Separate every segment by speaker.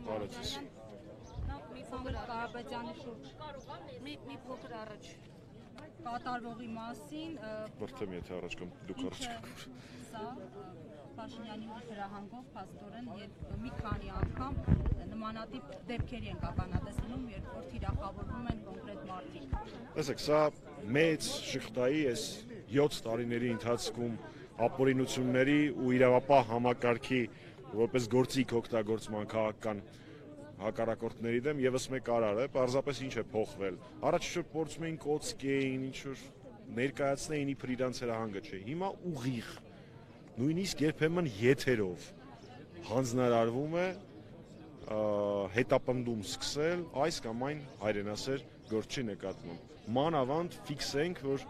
Speaker 1: Բարոյցս։
Speaker 2: Մի փոքր Կարապետյանի շուրջ մի փոքր առաջ կատարվողի մասին
Speaker 1: Որտե՞մ եթե առաջ կամ դուք առաջ կաք։
Speaker 2: Սա Փաշինյանի հրահանգով փաստորեն մի քանի անգամ նմանատիպ դեպքերի են ականատեսնում, երբ որ թիրախավորվում են կոնկրետ մարդիկ։
Speaker 1: Տեսեք, սա մեծ շղթայի այս 7 տարիների ընթացքում ապօրինությունների ու իրավապահ համակարգի որպես գործիք օգտագործման քաղաքական հակառակորդների դեմ եւս մեկ արար է, պարզապես ինչ է փոխվել։ Առաջ ինչ-որ փորձում էին կոծկեին, ինչ-որ ներկայացնեին իբր իրանց հրահանգը չէ։ Հիմա ուղիղ, նույնիսկ երբեմն եթերով հանձնարարվում է հետապնդում սկսել այս կամ այն հայրենասեր գործի նկատմամբ։ Մանավանդ ֆիքսենք, որ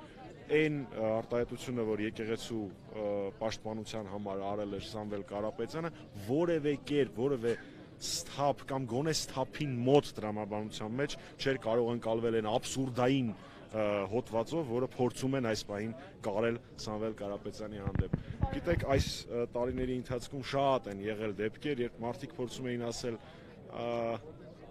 Speaker 1: այն արտահայտությունը, որ եկեղեցու պաշտպանության համար արել էր Սամվել Կարապետյանը, որևէ կերպ, որևէ սթափ կամ գոնե սթափին մոտ տրամաբանության մեջ չէր կարող ընկալվել այն աբսուրդային հոդվածով, որը փորձում են այս պահին կարել Սամվել Կարապետյանի հանդեպ։ Գիտեք, այս տարիների ընթացքում շատ են եղել դեպքեր, երբ մարդիկ փորձում էին ասել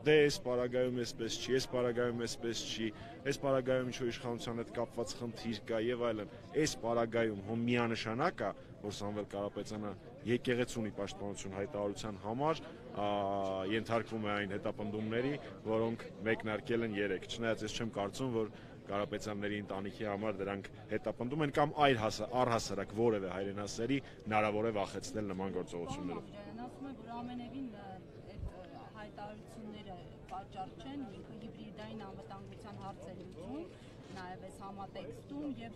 Speaker 1: դե այս պարագայում էսպես չի, այս պարագայում էսպես չի, այս պարագայում ինչ-որ իշխանության հետ կապված խնդիր կա եւ այլն։ Այս պարագայում հո միանշանակ է, որ Սամվել Կարապետյանը եկեղեցունի պաշտպանություն հայտարարության համար ենթարկվում է այն հետապնդումների, որոնք մեկնարկել են 3։ Չնայած ես չեմ կարծում, որ Կարապետյանների ընտանիքի համար դրանք հետապնդում են կամ առհասարակ որևէ հայրենասերի հնարավոր է վախեցնել նման գործողություններով։
Speaker 2: Ասում եմ, որ ամենևին հայտարարությունները պատճառ չեն, ինքը հիբրիդային անվտանգության հարցեր լուծում, նաև այս համատեքստում եւ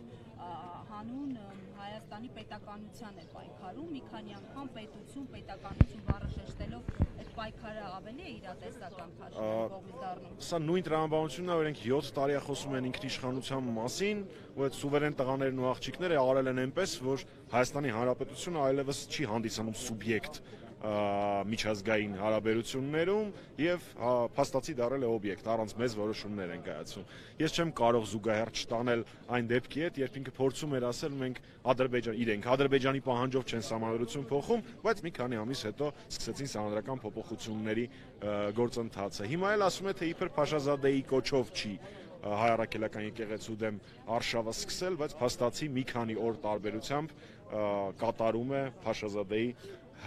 Speaker 2: հանուն Հայաստանի պետականության է պայքարում, մի քանի անգամ պետականություն բառը շեշտելով այդ պայքարը ավելի է իրատեսական Փաշինյանի կողմից դառնում։
Speaker 1: Սա նույն տրամաբանությունն է, որ իրենք 7 տարի խոսում են ինքնիշխանության մասին, ու այդ սուվերեն տղաներն ու աղջիկները արել են այնպես, որ Հայաստանի Հանրապետությունը այլևս չի հանդիսանում սուբյեկտ միջազգային հարաբերություններում եւ փաստացի դարել է օբյեկտ, առանց մեծ որոշումներ են կայացում։ Ես չեմ կարող զուգահեռ չտանել այն դեպքի հետ, երբ ինքը փորձում էր ասել մենք Ադրբեջանի պահանջով չեն սահմանադրություն փոխում, բայց մի քանի ամիս հետո սկսեցին սահմանադրական փոփոխությունների գործընթացը։ Հիմա էլ ասում է, թե իբր Փաշազադեի կոչով չի հայ առաքելական եկեղեցու դեմ արշավը սկսել, բայց փաստացի մի քանի օր տարբերությամբ կատարում է Փաշազադեի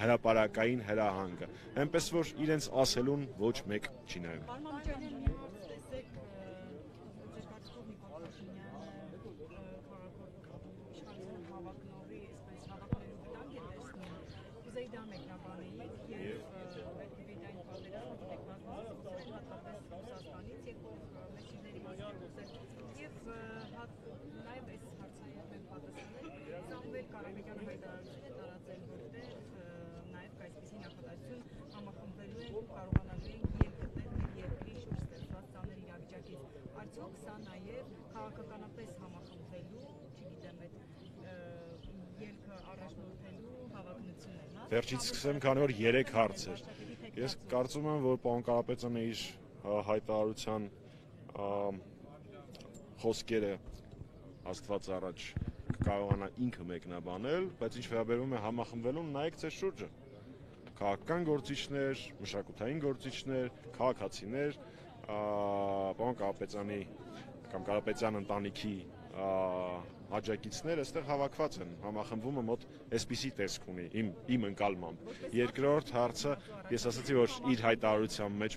Speaker 1: հրապարակային հրահանգը, այնպես որ իրենց ասելուն ոչ մեկ չի նայում։
Speaker 2: Արդյոք սա նաև քաղաքականապես համախմբվելու, չգիտեմ, այդ ելքը առաջնորդելու հավակնությունն է։
Speaker 1: Վերջից սկսեմ, քանի որ 3 հարց էր։ Ես կարծում եմ, որ պարոն Կարապետյանը իր հայտարարության խոսքերը Աստված առաջ կարողանա ինքը մեկնաբանել, բայց ինչ վերաբերում է համախմբվելուն, նայեք ձեր շուրջը։ Քաղաքական գործիչներ, մշակութային գործիչներ, քաղաքացիներ, պարոն Կարապետյանի կամ Կարապետյան ընտանիքի աջակիցներ այստեղ հավաքված են, համախմբումը մոտ այսպիսի տեսք ունի իմ ընկալմամբ։ Երկրորդ հարցը, ես ասացի, որ իր հայտարարության մեջ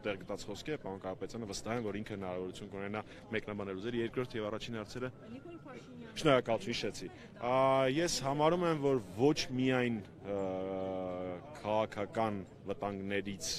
Speaker 1: տեղ գտած խոսքի է, պարոն Կարապետյանը վստահ եմ, որ ինքը հնարավորություն կունենա մեկնաբանել ուզեր։ Երկրորդ եւ առաջին հարցերը շնորհակալ, հիշեցի։ Ես համարում եմ, որ ոչ միայն քաղաքական վտանգներից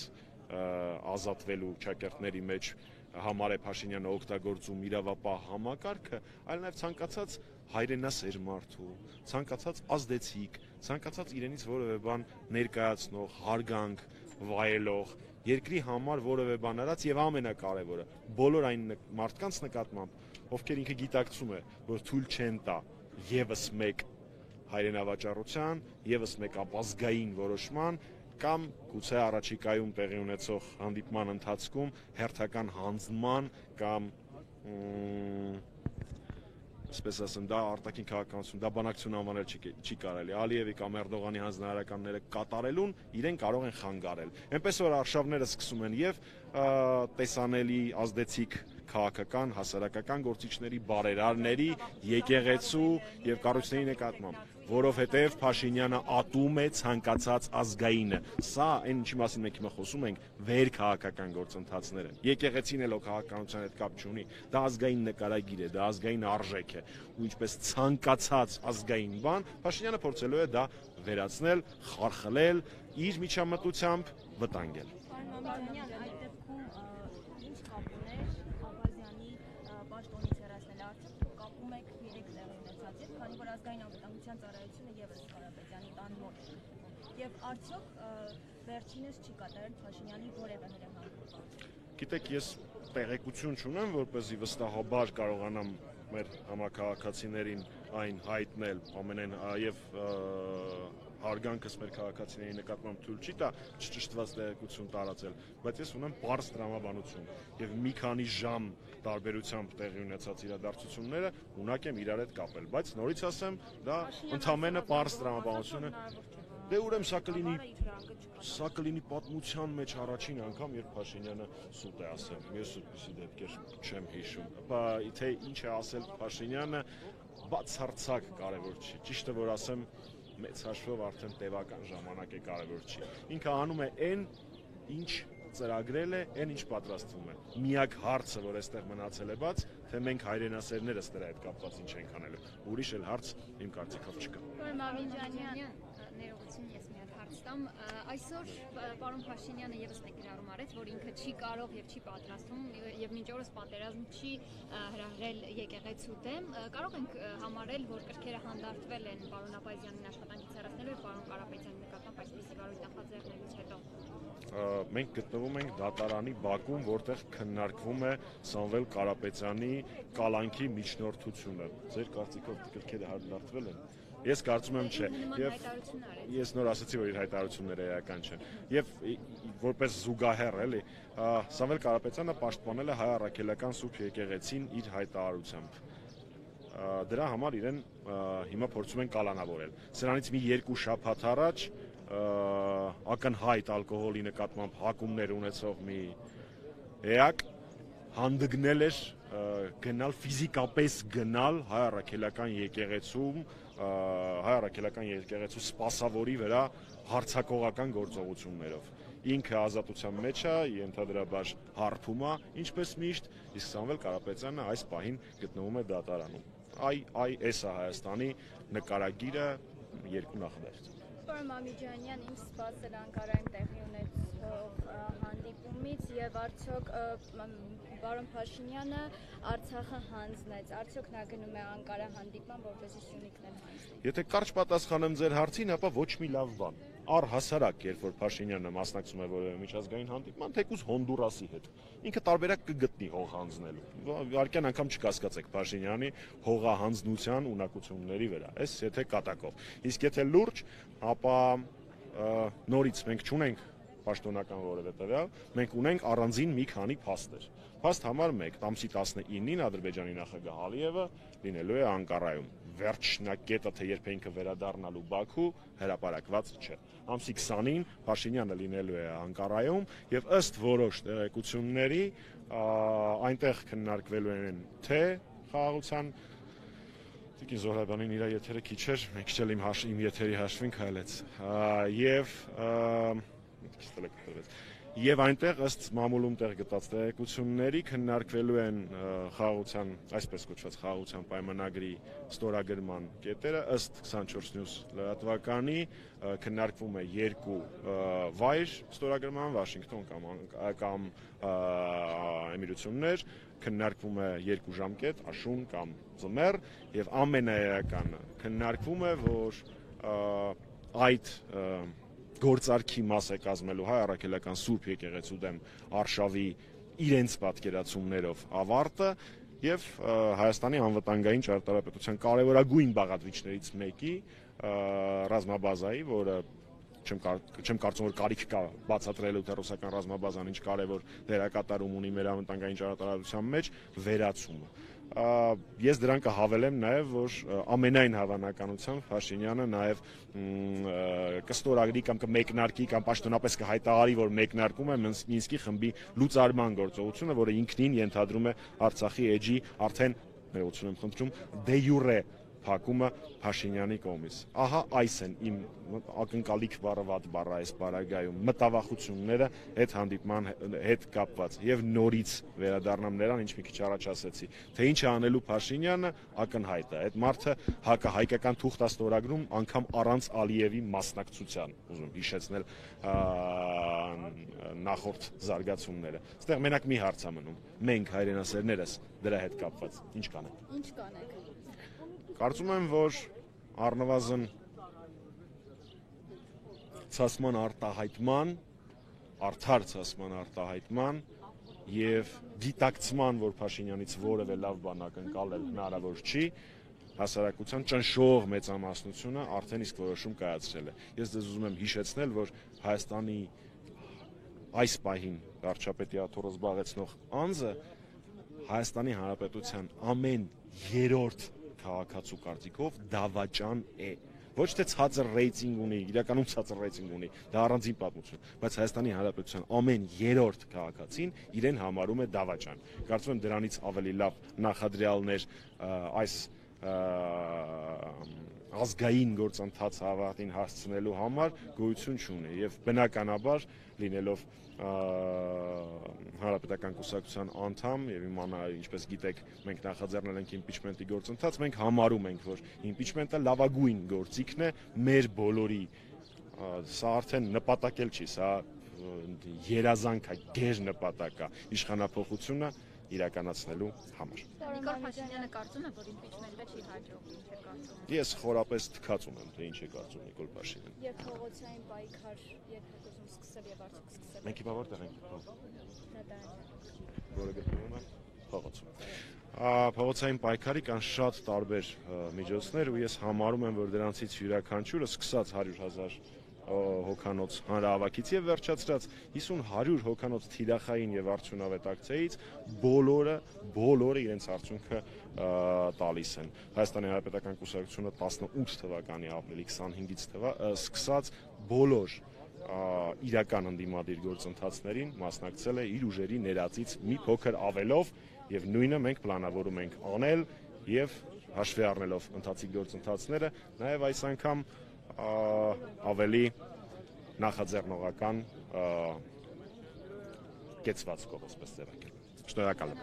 Speaker 1: ազատվելու ճակերտների մեջ համար է Փաշինյանը օգտագործում իրավապահ համակարգը, այլ նաև ցանկացած հայրենասեր մարդու, ցանկացած ազդեցիկ, ցանկացած իրենից որևէ բան ներկայացնող, հարգանք վայելող, երկրի համար որևէ բան արած եւ ամենակարևորը, բոլոր այն մարդկանց նկատմամբ, ովքեր ինքը գիտակցում է, որ թույլ չեն տա եւս մեկ հայրենավաճառության, եւս մեկ ապազգային որոշման կամ գուցե առաջիկայում տեղի ունեցող հանդիպման ընթացքում հերթական հանձնման կամ ասպես ասեմ, դա արտաքին քաղաքականություն, դա բանակցություն անվանել չի կարելի։ Ալիևի կամ Էրդողանի հանձնարարականները կատարելուն իրեն կարող են խանգարել։ Էնպես որ արշավները սկսում են եւ տեսանելի ազդեցիկ քաղաքական, հասարակական գործիչների, բարերարների, եկեղեցու եւ կառույցների նկատմամբ, որովհետեւ Փաշինյանը ատում է ցանկացած ազգայինը։ Սա այն ինչի մասին մենք հիմա խոսում ենք, վերքաղաքական գործընթացներ են։ Եկեղեցին էլ քաղաքականության հետ կապ չունի, դա ազգային նկարագիր է, դա ազգային արժեք է, ու ինչպես ցանկացած ազգային բան, Փաշինյանը փորձելու է դա վերացնել, խարխլել, իր միջամտությամբ վտանգել։
Speaker 3: Պարոն այդ դեպքում ինչ կապ ուներ Աբազյանի պաշտոնից հեռացնել արդյոք կապում եք 3 տեղի ունեցած եւ քանի որ ազգային անվտանգության ծառայությունը եւս Կարապետյանի տան մոտ եւ արդյոք վերջինս չի կատարել Փաշինյանի որևէ հրահանգում։
Speaker 1: Գիտեք, ես տեղեկություն չունեմ, որպեսզի վստահաբար կարողանամ մեր համակարգացիներին այն հայտնել, ամենայն եւ հարգանքս մեր քաղաքացիների նկատմամբ թույլ չի տա չճշտված տեղեկություն տարածել, բայց ես ունեմ պարզ տրամաբանություն եւ մի քանի ժամ տարբերությամբ տեղի ունեցած իրադարձությունները ունակ եմ իրար հետ կապել, բայց նորից ասեմ, դա ընդամենը պարզ տրամաբանություն է։ Դե ուրեմն սա կլինի պատմության մեջ առաջին անգամ, երբ Փաշինյանը սուտ է ասել։ Ես այդպիսի դեպքեր չեմ հիշում։ Թե ինչ է ասել Փաշինյանը, բացարձակ կարևոր չի։ Ճիշտը որ ասեմ, մեծ հաշվով արդեն տևական ժամանակ է կարևոր չի։ Ինքը անում է այն, ինչ ծրագրել է, այն ինչ պատրաստվում է։ Միակ հարցը, որ այստեղ մնացել է բաց, թե մենք հայրենասերներս դրա հետ կապված ինչ ենք անելու։ Ուրիշ էլ հարց իմ կարծիքով չկա։
Speaker 3: Պարոն Մամինջանյան, ներողություն, ես մի հատ հարց տամ։ Այսօր պարոն Փաշինյանը եւս մեկ գրառում արեց, որ ինքը չի կարող եւ չի պատրաստվում եւ մինչ օրս պատերազմ չի հրահրել եկեղեցու դեմ։ Կարող ենք համարել, որ կրքերը հանդարտվել են պարոն Աբազյանին աշխատանքից հեռացնելու եւ պարոն Կարապետյանի նկատմամբ այսպիսի վարույթ նախաձեռնելուց հետո։
Speaker 1: Մենք գտնվում ենք դատարանի բակում, որտեղ քննարկվում է Սամվել Կարապետյանի կալանքի միջնորդությունը։ Ձեր կարծիքով գրքերը հանդարտվել են։ Ես կարծում եմ չէ։ Եվ ես նոր ասացի, որ իր հայտարարությունները էական չեն։ Եվ որպես զուգահեռ էլի, Սամվել Կարապետյանը պաշտպանել է հայ առաքելական Սուրբ եկեղեցին իր հայտարարությամբ։ Դրա համար իրեն հիմա փորձում են կալանավորել։ Սրանից մի 2 շաբաթ առաջ ակնհայտ ալկոհոլի նկատմամբ հակումներ ունեցող մի էակ հանդգնել էր գնալ ֆիզիկապես գնալ հայ առաքելական եկեղեցում, հայ առաքելական եկեղեցու սպասավորի վրա հարձակողական գործողություններով։ Ինքը ազատության մեջ է, ենթադրաբար հարբում է, ինչպես միշտ, իսկ Սամվել Կարապետյանը այս պահին գտնվում է դատարանում։ Այս է Հայաստանի նկարագիրը երկու նախադասությամբ։
Speaker 3: Պարոն Մամիջանյան, ինչ սպասել Անկարայում տեղի ունեցող հանդիպումից եւ արդյոք պարոն Փաշինյանը Արցախը հանձնեց, արդյոք նա գնում է Անկարա հանդիպման, որպեսզի Սյունիքն էլ հանձնի։
Speaker 1: Եթե կարճ պատասխանեմ ձեր հարցին, ապա ոչ մի լավ բան։ Առհասարակ, երբ որ Փաշինյանը մասնակցում է որևէ միջազգային հանդիպման, թեկուզ Հոնդուրասի հետ, ինքը տարբերակ կգտնի հող հանձնելու։ Վարկյան անգամ չկասկածեք Փաշինյանի հողահանձնության ունակությունների վրա, այս եթե կատակով։ Իսկ եթե լուրջ, ապա նորից մենք չունենք պաշտոնական որևէ տվյալ, մենք ունենք առանձին մի քանի փաստեր։ Փաստ համար 1, ամսի 19-ին Ադրբեջանի նախագահ Ալիևը լինելու է Անկարայում։ Վերջնակետը, թե երբ է ինքը վերադառնալու Բաքու, հրապարակված չէ։ Ամսի 20-ին Փաշինյանը լինելու է Անկարայում եւ ըստ որոշ տեղեկությունների այնտեղ քննարկվելու են թե խաղաղության Տիկին Զոհրաբյանին իր եթերը քիչ էր, մենք չէ իմ եթերի հաշվին քայլեց։ Եվ այնտեղ ըստ մամուլում տեղ գտած տեղեկությունների քննարկվելու են խաղաղության, այսպես կոչված խաղաղության պայմանագրի ստորագրման կետերը ըստ 24 News լրատվականի քննարկվում է 2 վայր ստորագրման, Վաշինգտոն կամ Էմիրություններ, քննարկվում է 2 ժամկետ, աշուն կամ ձմեռ, եւ ամենաերականը քննարկվում է, որ այդ գործարքի մաս է կազմելու հայ առաքելական Սուրբ եկեղեցու դեմ արշավի իրենց պատկերացումներով ավարտը եւ Հայաստանի անվտանգային ճարտարապետության կարևորագույն բաղադրիչներից մեկի ռազմաբազայի, որը չեմ կարծում որ կարիք կա բացատրելու թե ռուսական ռազմաբազան ինչ կարևոր դերակատարում ունի մեր անվտանգային ճարտարապետության մեջ վերացումը։ Ես դրան կհավելեմ նաև, որ ամենայն հավանականությամբ Փաշինյանը նաև կստորագրի կամ կմեկնարկի կամ պաշտոնապես կհայտարարի, որ մեկնարկում է Մինսկի խմբի լուծարման գործողությունը, որը ինքնին ենթադրում է Արցախի էջի արդեն ներողություն եմ խնդրում դե յուրե փակումը Փաշինյանի կողմից։ Ահա այս են իմ ակնկալիք բառը վատ բառ այս բարագայում մտավախությունները այդ հանդիպման հետ կապված եւ նորից վերադառնամ նրան, ինչ մի քիչ առաջ ասեցի, թե ինչ է անելու Փաշինյանը ակնհայտ է։ Այդ մարդը հայկական թուղթ է ստորագրում անգամ առանց Ալիևի մասնակցության, ուզում հիշեցնել նախորդ զարգացումները։ Այստեղ մենակ մի հարց է մնում։ Մենք հայրենասերներս դրա հետ կապված ինչ կանենք։
Speaker 2: Ինչ կանեք։
Speaker 1: Կարծում եմ, որ առնվազն ցասման արտահայտման, արդար ցասման արտահայտման եւ դիտակցման, որ Փաշինյանից որևէ լավ բան ակնկալել հնարավոր չի, հասարակության ճնշող մեծամասնությունը արդեն իսկ որոշում կայացրել է։ Ես դες ուզում եմ հիշեցնել, որ Հայաստանի այս պահին վարչապետի աթոռը զբաղեցնող անձը Հայաստանի Հանրապետության ամեն երրորդ քաղաքացու կարծիքով դավաճան է։ Ոչ թե ցածր ռեյտինգ ունի, իրականում ցածր ռեյտինգ ունի, դա առանձին պատմություն, բայց Հայաստանի Հանրապետության ամեն երրորդ քաղաքացին իրեն համարում է դավաճան։ Կարծում եմ դրանից ավելի լավ նախադրյալներ այս ազգային գործընթաց հավատին հասցնելու համար գոյություն չունի եւ բնականաբար լինելով Հանրապետական կուսակցության անդամ եւ իմանա ինչպես գիտեք մենք նախաձեռնել ենք իմպիչմենտի գործընթաց, մենք համարում ենք, որ իմպիչմենտը լավագույն գործիքն է մեր բոլորի, սա արդեն նպատակ էլ չի, սա երազանք է, գեր նպատակ է իշխանափոխությունը իրականացնելու համար։
Speaker 3: Նիկոլ Փաշինյանը կարծում է, որ իմպիչմենտը չի հաջող, ինչ է կարծում։
Speaker 1: Ես խորապես թքած ունեմ, թե ինչ է կարծում Նիկոլ Փաշինյանը։
Speaker 4: Եվ փողոցային պայքար երբեք ուզում սկսել եւ արդյոք սկսել։
Speaker 1: Մենք հիմա որտեղ ենք։ Որը գտնվում է փողոցում։ Փողոցային պայքարի կան շատ տարբեր միջոցներ ու ես համարում եմ, որ դրանցից յուրաքանչյուրը սկսած 100,000 հոգանոց հանրահավաքից եւ վերջացրած 50-100 հոգանոց թիրախային եւ արդյունավետ ակցիայից բոլորը իրենց արդյունքը տալիս են։ Հայաստանի Հանրապետական կուսակցությունը 18 թվականի ապրիլի 25-ից սկսած բոլոր իրական ընդդիմադիր գործընթացներին մասնակցել է իր ուժերի ներածից մի փոքր ավելով եւ նույնը մենք պլանավորում ենք անել եւ հաշվի առնելով ընթացիկ գործընթացները նաեւ այս անգամ ավելի նախաձեռնողական կեցվածքով, ասես ձևակերպել։ Շնորհակալ եմ։